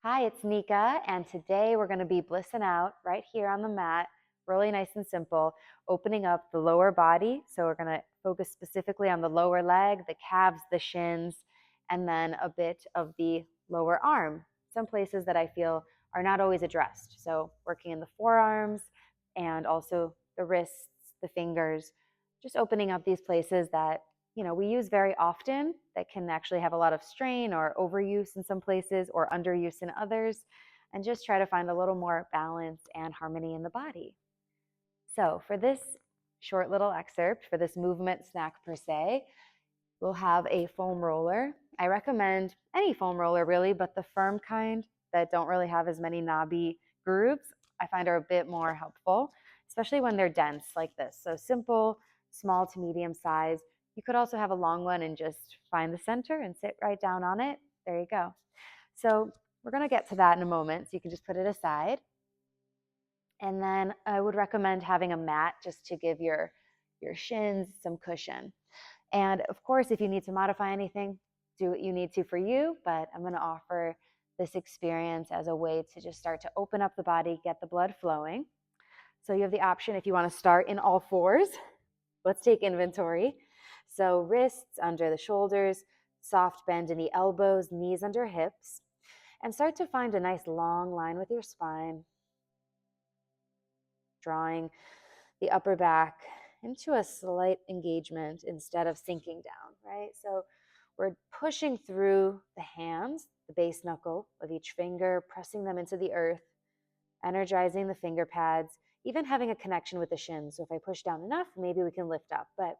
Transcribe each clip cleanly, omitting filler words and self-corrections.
Hi, it's Nika, and today we're going to be blissing out right here on the mat, really nice and simple, opening up the lower body. So we're going to focus specifically on the lower leg, the calves, the shins, and then a bit of the lower arm, some places that I feel are not always addressed. So working in the forearms and also the wrists, the fingers, just opening up these places that we use very often that can actually have a lot of strain or overuse in some places or underuse in others, and just try to find a little more balance and harmony in the body. So for this short little excerpt, for this movement snack per se, we'll have a foam roller. I recommend any foam roller really, but the firm kind that don't really have as many knobby grooves, I find are a bit more helpful, especially when they're dense like this. So simple, small to medium size. You could also have a long one and just find the center and sit right down on it. There you go. So we're going to get to that in a moment, so you can just put it aside. And then I would recommend having a mat just to give your shins some cushion. And of course, if you need to modify anything, do what you need to for you, but I'm going to offer this experience as a way to just start to open up the body, get the blood flowing. So you have the option if you want to start in all fours. Let's take inventory. So wrists under the shoulders, soft bend in the elbows, knees under hips, and start to find a nice long line with your spine, drawing the upper back into a slight engagement instead of sinking down, right? So we're pushing through the hands, the base knuckle of each finger, pressing them into the earth, energizing the finger pads, even having a connection with the shins. So if I push down enough, maybe we can lift up, but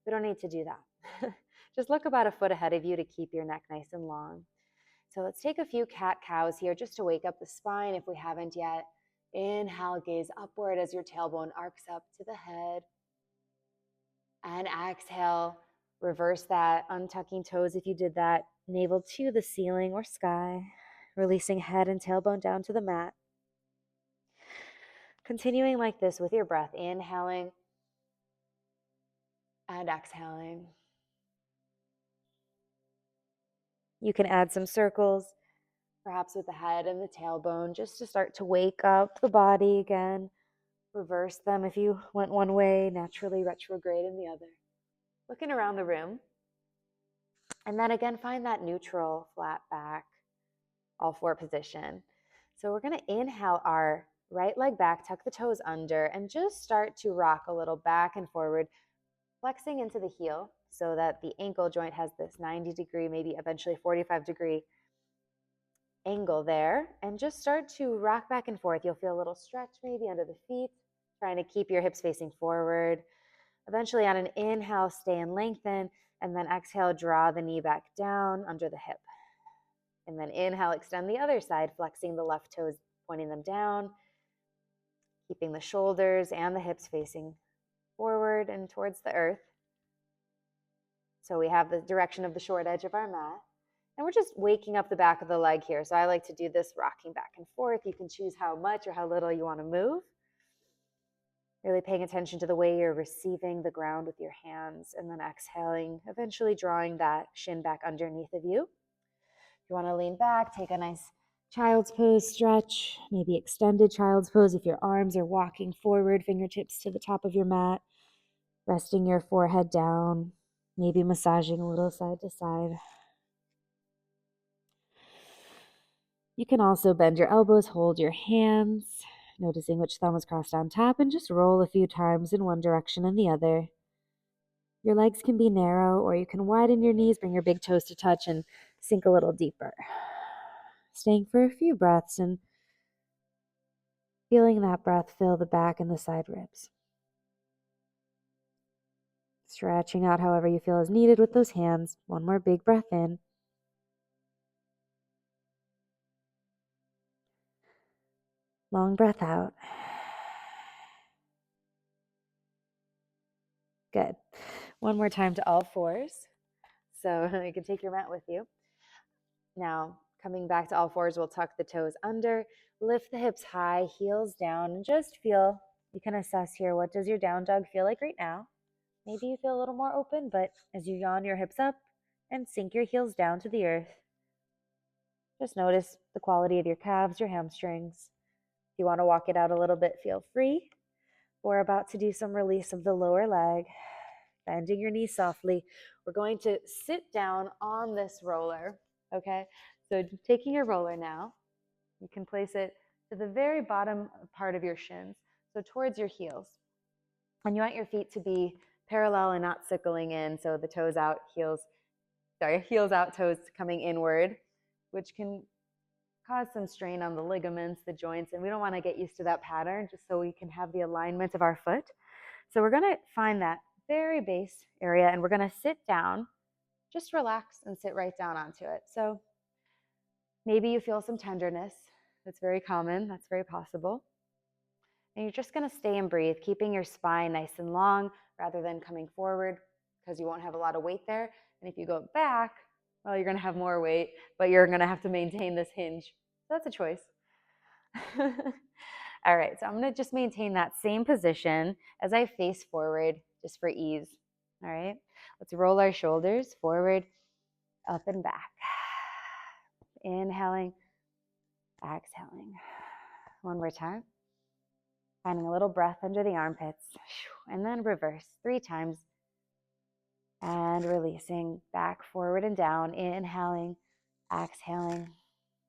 we don't need to do that. Just look about a foot ahead of you to keep your neck nice and long. So let's take a few cat-cows here just to wake up the spine if we haven't yet. Inhale, gaze upward as your tailbone arcs up to the head. And exhale, reverse that, untucking toes if you did that, navel to the ceiling or sky, releasing head and tailbone down to the mat. Continuing like this with your breath, inhaling and exhaling. You can add some circles, perhaps with the head and the tailbone, just to start to wake up the body again. Reverse them if you went one way, naturally retrograde in the other. Looking around the room. And then again, find that neutral, flat back, all four position. So we're going to inhale our right leg back, tuck the toes under, and just start to rock a little back and forward, flexing into the heel so that the ankle joint has this 90-degree, maybe eventually 45-degree angle there. And just start to rock back and forth. You'll feel a little stretch maybe under the feet, trying to keep your hips facing forward. Eventually on an inhale, stay and lengthen, and then exhale, draw the knee back down under the hip. And then inhale, extend the other side, flexing the left toes, pointing them down, keeping the shoulders and the hips facing forward and towards the earth. So we have the direction of the short edge of our mat. And we're just waking up the back of the leg here. So I like to do this rocking back and forth. You can choose how much or how little you want to move. Really paying attention to the way you're receiving the ground with your hands, and then exhaling, eventually drawing that shin back underneath of you. If you want to lean back, take a nice child's pose stretch, maybe extended child's pose if your arms are walking forward, fingertips to the top of your mat, resting your forehead down, maybe massaging a little side to side. You can also bend your elbows, hold your hands, noticing which thumb is crossed on top, and just roll a few times in one direction and the other. Your legs can be narrow, or you can widen your knees, bring your big toes to touch, and sink a little deeper. Staying for a few breaths and feeling that breath fill the back and the side ribs. Stretching out however you feel is needed with those hands. One more big breath in. Long breath out. Good. One more time to all fours. So you can take your mat with you. Now, coming back to all fours, we'll tuck the toes under, lift the hips high, heels down, and just feel, you can assess here, what does your down dog feel like right now? Maybe you feel a little more open, but as you yawn your hips up and sink your heels down to the earth, Just notice the quality of your calves, your hamstrings. If you want to walk it out a little bit, feel free. We're about to do some release of the lower leg, bending your knees softly. We're going to sit down on this roller, okay? So taking your roller now, you can place it to the very bottom part of your shins, so towards your heels. And you want your feet to be parallel and not sickling in, so the toes out, heels out, toes coming inward, which can cause some strain on the ligaments, the joints, and we don't want to get used to that pattern, just so we can have the alignment of our foot. So we're going to find that very base area, and we're going to sit down, just relax and sit right down onto it. So maybe you feel some tenderness. That's very common. That's very possible. And you're just going to stay and breathe, keeping your spine nice and long rather than coming forward, because you won't have a lot of weight there. And if you go back, well, you're going to have more weight, but you're going to have to maintain this hinge. So that's a choice. All right, so I'm going to just maintain that same position as I face forward, just for ease. All right, let's roll our shoulders forward, up and back. Inhaling, exhaling. One more time. Finding a little breath under the armpits. And then reverse 3 times. And releasing back, forward, and down. Inhaling, exhaling.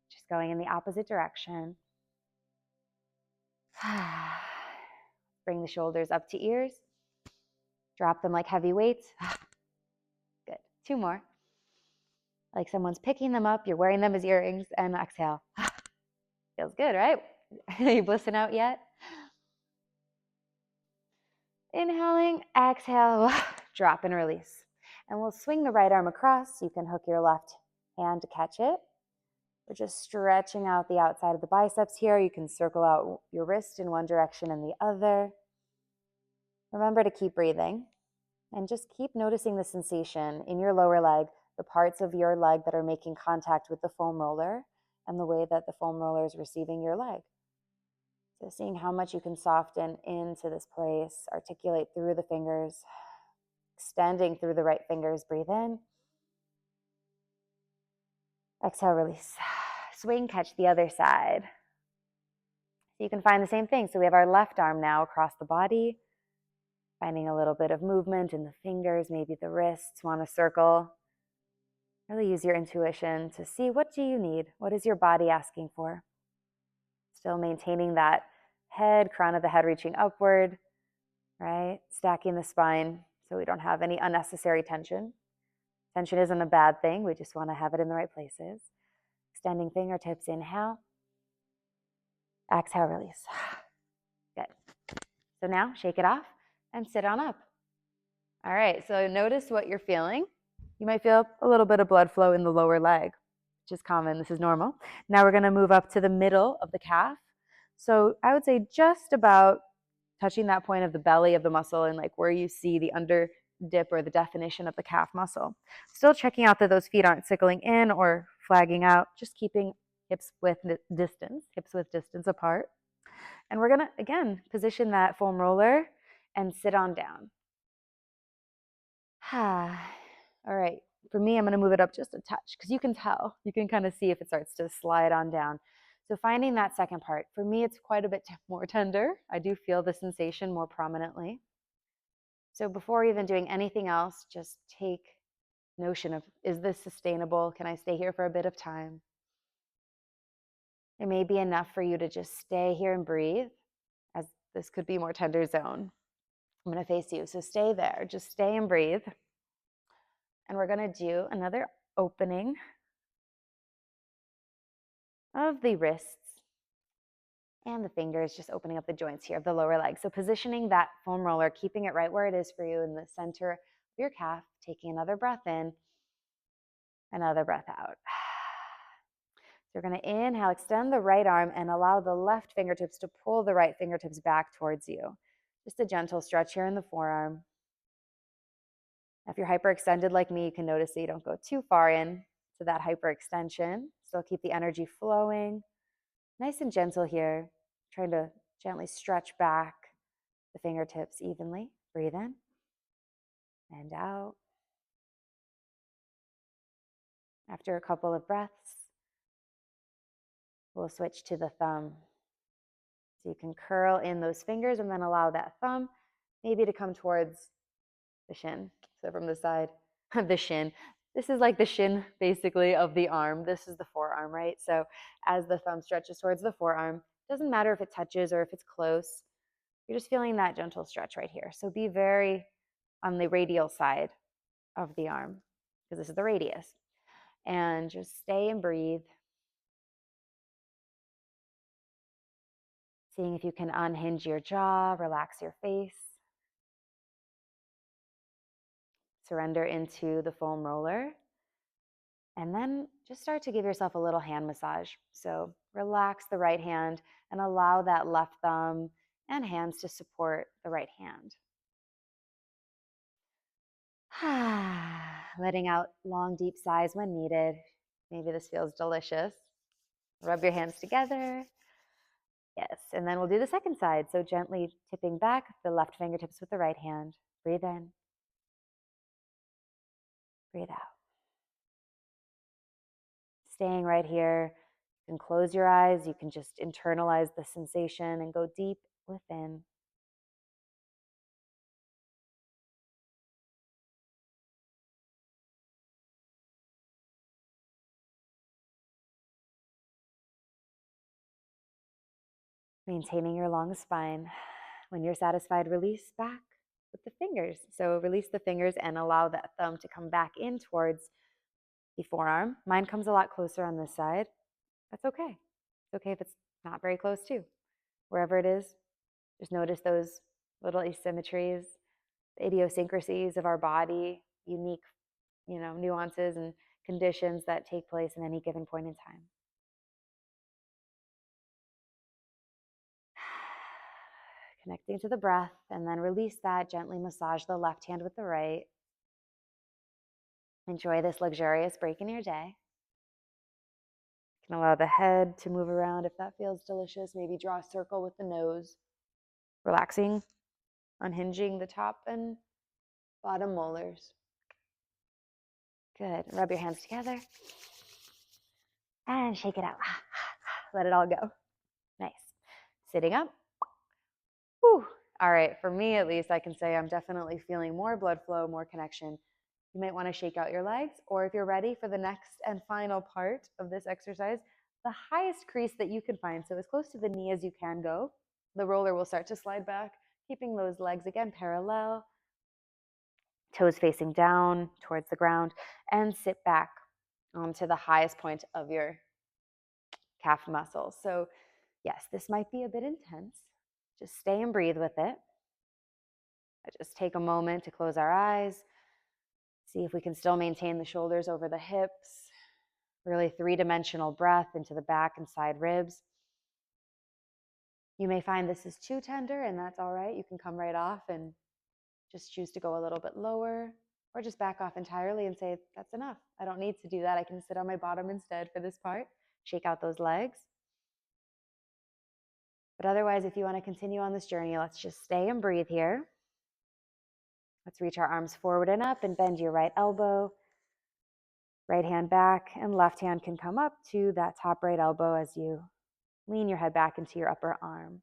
Just going in the opposite direction. Bring the shoulders up to ears. Drop them like heavy weights. Good. 2 more. Like someone's picking them up. You're wearing them as earrings. And exhale. Feels good, right? Are you blissing out yet? Inhaling, exhale, drop and release. And we'll swing the right arm across. You can hook your left hand to catch it. We're just stretching out the outside of the biceps here. You can circle out your wrist in one direction and the other. Remember to keep breathing and just keep noticing the sensation in your lower leg, the parts of your leg that are making contact with the foam roller and the way that the foam roller is receiving your leg. So seeing how much you can soften into this place, articulate through the fingers, extending through the right fingers. Breathe in. Exhale, release. Swing, catch the other side. So you can find the same thing. So we have our left arm now across the body, finding a little bit of movement in the fingers, maybe the wrists, want to circle. Really use your intuition to see, what do you need? What is your body asking for? Still maintaining that head, crown of the head reaching upward, right? Stacking the spine so we don't have any unnecessary tension. Tension isn't a bad thing. We just want to have it in the right places. Extending fingertips, inhale. Exhale, release. Good. So now shake it off and sit on up. All right, so notice what you're feeling. You might feel a little bit of blood flow in the lower leg, which is common. This is normal. Now we're going to move up to the middle of the calf. So I would say just about touching that point of the belly of the muscle and like where you see the under dip or the definition of the calf muscle. Still checking out that those feet aren't sickling in or flagging out, just keeping hips width distance apart. And we're going to, again, position that foam roller and sit on down. All right. For me, I'm going to move it up just a touch because you can tell. You can kind of see if it starts to slide on down. So finding that second part. For me, it's quite a bit more tender. I do feel the sensation more prominently. So before even doing anything else, just take notion of, is this sustainable? Can I stay here for a bit of time? It may be enough for you to just stay here and breathe, as this could be more tender zone. I'm going to face you, so stay there. Just stay and breathe. And we're going to do another opening of the wrists and the fingers, just opening up the joints here of the lower leg. So positioning that foam roller, keeping it right where it is for you in the center of your calf, taking another breath in, another breath out. So you're going to inhale, extend the right arm and allow the left fingertips to pull the right fingertips back towards you. Just a gentle stretch here in the forearm. If you're hyperextended like me, you can notice that you don't go too far in to that hyperextension. Still keep the energy flowing. Nice and gentle here. Trying to gently stretch back the fingertips evenly. Breathe in and out. After a couple of breaths, We'll switch to the thumb. So you can curl in those fingers and then allow that thumb maybe to come towards the shin. So from the side of the shin, this is like the shin basically of the arm. This is the forearm, right? So as the thumb stretches towards the forearm, doesn't matter if it touches or if it's close, you're just feeling that gentle stretch right here. So be very on the radial side of the arm because this is the radius. And just stay and breathe. Seeing if you can unhinge your jaw, relax your face. Surrender into the foam roller. And then just start to give yourself a little hand massage. So relax the right hand and allow that left thumb and hands to support the right hand. Letting out long, deep sighs when needed. Maybe this feels delicious. Rub your hands together. Yes, and then we'll do the second side. So gently tipping back the left fingertips with the right hand. Breathe in. Breathe out. Staying right here. You can close your eyes. You can just internalize the sensation and go deep within. Maintaining your long spine. When you're satisfied, release back with the fingers. So release the fingers and allow that thumb to come back in towards the forearm. Mine comes a lot closer on this side. That's okay. It's okay if it's not very close too. Wherever it is, just notice those little asymmetries, the idiosyncrasies of our body, unique, nuances and conditions that take place in any given point in time. Connecting to the breath, and then release that. Gently massage the left hand with the right. Enjoy this luxurious break in your day. You can allow the head to move around if that feels delicious. Maybe draw a circle with the nose. Relaxing, unhinging the top and bottom molars. Good. Rub your hands together. And shake it out. Let it all go. Nice. Sitting up. Whew. All right, for me at least, I can say I'm definitely feeling more blood flow, more connection. You might want to shake out your legs, or if you're ready for the next and final part of this exercise, the highest crease that you can find, so as close to the knee as you can go, the roller will start to slide back, keeping those legs again parallel, toes facing down towards the ground, and sit back onto the highest point of your calf muscles. So yes, this might be a bit intense. Just stay and breathe with it. Just take a moment to close our eyes. See if we can still maintain the shoulders over the hips. Really three-dimensional breath into the back and side ribs. You may find this is too tender, and that's all right. You can come right off and just choose to go a little bit lower, or just back off entirely and say, that's enough. I don't need to do that. I can sit on my bottom instead for this part. Shake out those legs. But otherwise, if you want to continue on this journey, let's just stay and breathe here. Let's reach our arms forward and up and bend your right elbow. Right hand back and left hand can come up to that top right elbow as you lean your head back into your upper arm.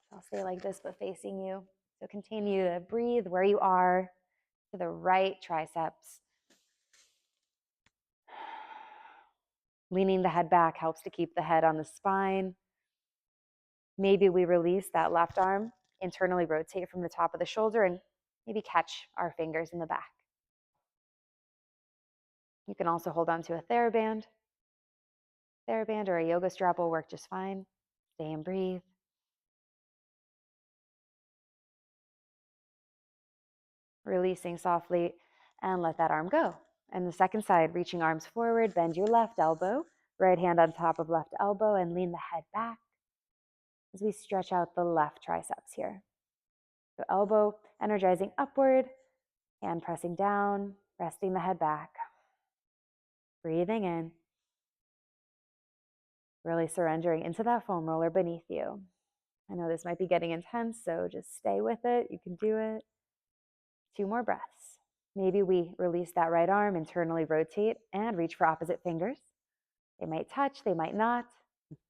So I'll stay like this, but facing you. So continue to breathe where you are to the right triceps. Leaning the head back helps to keep the head on the spine. Maybe we release that left arm, internally rotate from the top of the shoulder, and maybe catch our fingers in the back. You can also hold on to a TheraBand. TheraBand or a yoga strap will work just fine. Stay and breathe. Releasing softly, and let that arm go. And the second side, reaching arms forward, bend your left elbow, right hand on top of left elbow, and lean the head back as we stretch out the left triceps here. So elbow energizing upward, hand pressing down, resting the head back. Breathing in, really surrendering into that foam roller beneath you. I know this might be getting intense, so just stay with it. You can do it. 2 more breaths. Maybe we release that right arm, internally rotate, and reach for opposite fingers. They might touch, they might not.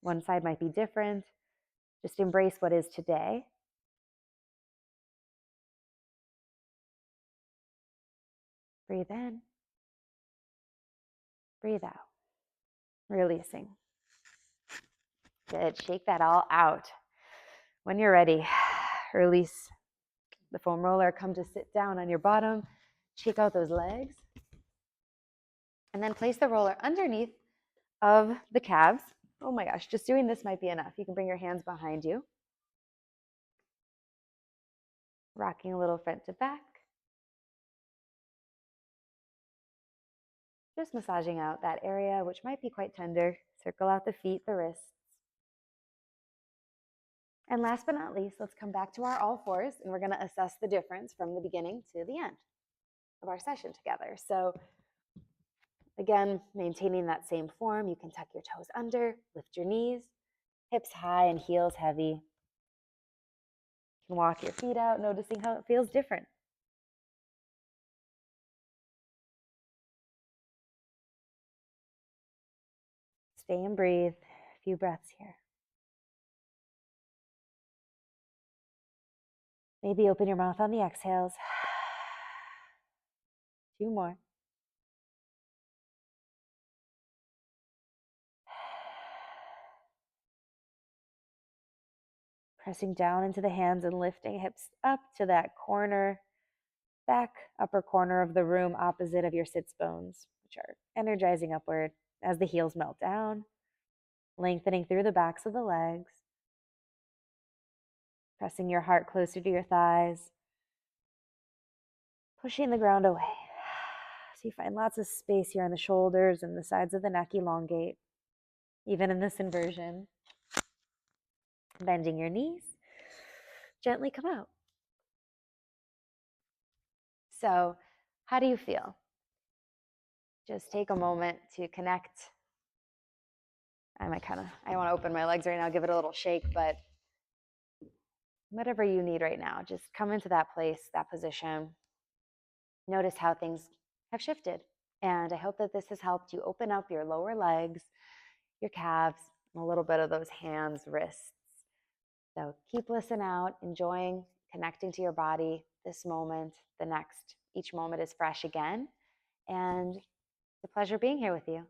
One side might be different. Just embrace what is today. Breathe in. Breathe out. Releasing. Good. Shake that all out. When you're ready, release the foam roller. Come to sit down on your bottom. Shake out those legs. And then place the roller underneath of the calves. Oh my gosh, just doing this might be enough. You can bring your hands behind you. Rocking a little front to back. Just massaging out that area, which might be quite tender. Circle out the feet, the wrists. And last but not least, let's come back to our all fours, and we're going to assess the difference from the beginning to the end of our session together. So again, maintaining that same form, you can tuck your toes under, lift your knees, hips high and heels heavy. You can walk your feet out, noticing how it feels different. Stay and breathe. A few breaths here. Maybe open your mouth on the exhales. 2 more. Pressing down into the hands and lifting hips up to that corner, back upper corner of the room opposite of your sits bones, which are energizing upward as the heels melt down, lengthening through the backs of the legs, pressing your heart closer to your thighs, pushing the ground away. So you find lots of space here on the shoulders and the sides of the neck elongate, even in this inversion. Bending your knees, gently come out. So how do you feel? Just take a moment to connect. I want to open my legs right now, give it a little shake, but whatever you need right now, just come into that place, that position. Notice how things have shifted. And I hope that this has helped you open up your lower legs, your calves, and a little bit of those hands, wrists. So keep BlissIn Out, enjoying connecting to your body this moment, the next. Each moment is fresh again. And it's a pleasure being here with you.